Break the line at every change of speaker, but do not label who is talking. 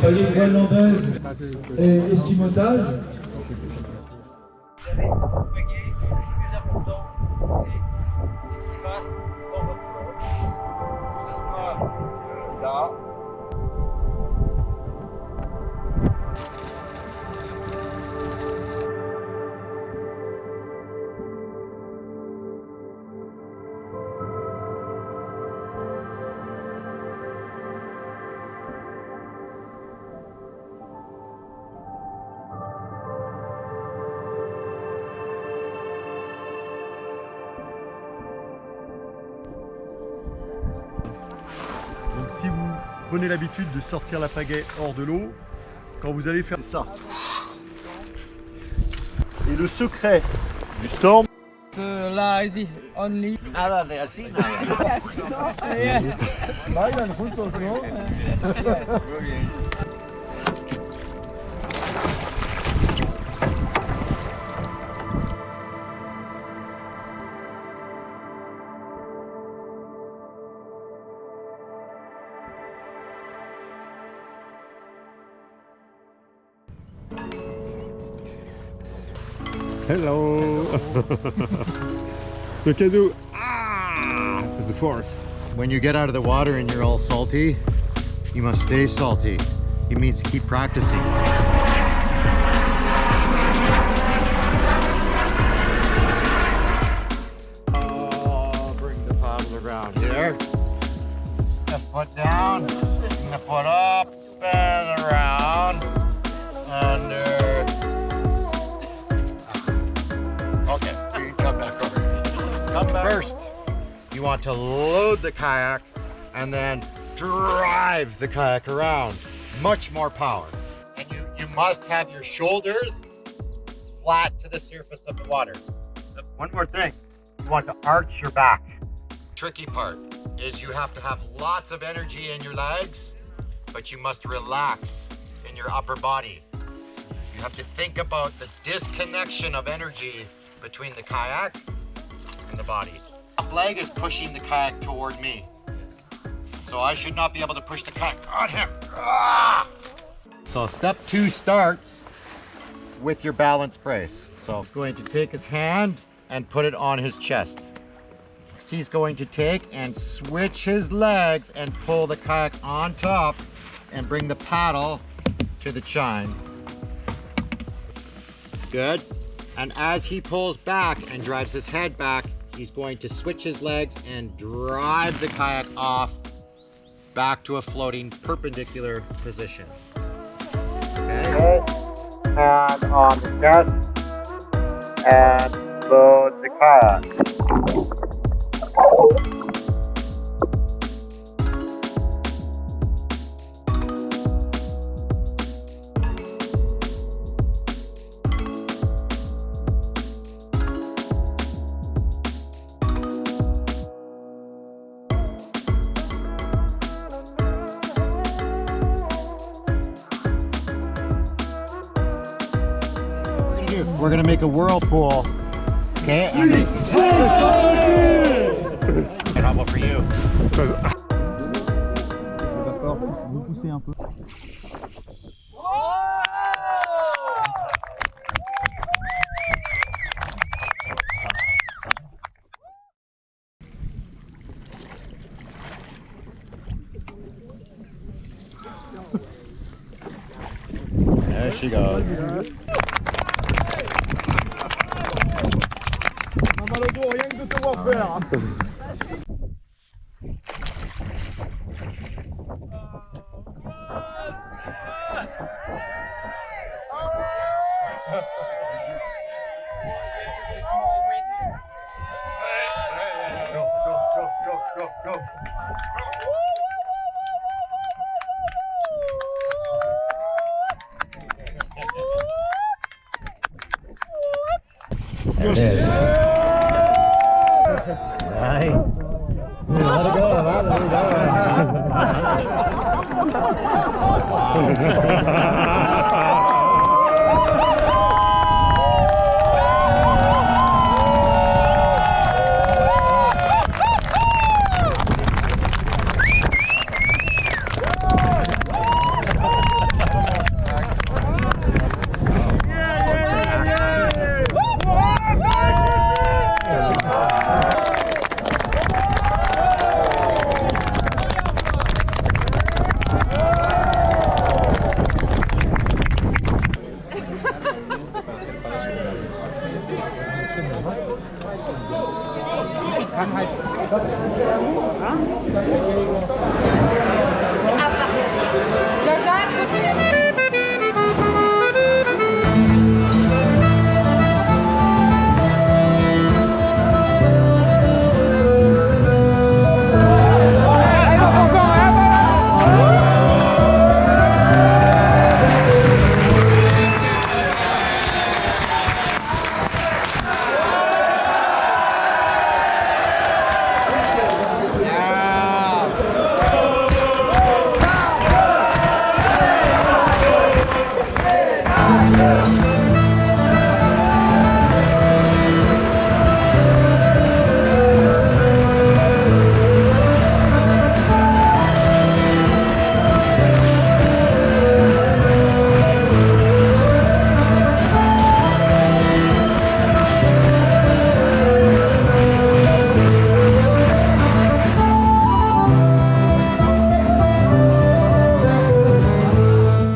pagaies groenlandaises et esquimautage.
Vous savez, le pagaie, le plus important, c'est ce qui se passe dans votre corps. Ça sera là.
Donc si vous prenez l'habitude de sortir la pagaie hors de l'eau, quand vous allez faire ça. Et le secret du storm,
Only.
Bailan juntos, ¿no?
Hello! The canoe! Ah! To the force!
When you get out of the water and you're all salty, you must stay salty. It means keep practicing. Bring the paddle around here. The foot down, the foot up, and around, under. Okay, you can come back over here. Come back. First, you want to load the kayak and then drive the kayak around. Much more power. And you must have your shoulders flat to the surface of the water. One more thing, you want to arch your back. Tricky part is you have to have lots of energy in your legs, but you must relax in your upper body. You have to think about the disconnection of energy between the kayak and the body. Top leg is pushing the kayak toward me. So I should not be able to push the kayak on him. Ah! So step 2 starts with your balance brace. So he's going to take his hand and put it on his chest. Next he's going to take and switch his legs and pull the kayak on top and bring the paddle to the chine. Good. And as he pulls back and drives his head back, he's going to switch his legs and drive the kayak off back to a floating perpendicular position. Okay. And on the chest and load the kayak. We're gonna make a whirlpool, okay? And how about for you?
D'accord, vous poussez un peu.
There she goes.
Mal au dos, rien que de te voir faire.
Go.
There it is. Nice. Let it go, man. Let it go.
Kann halt.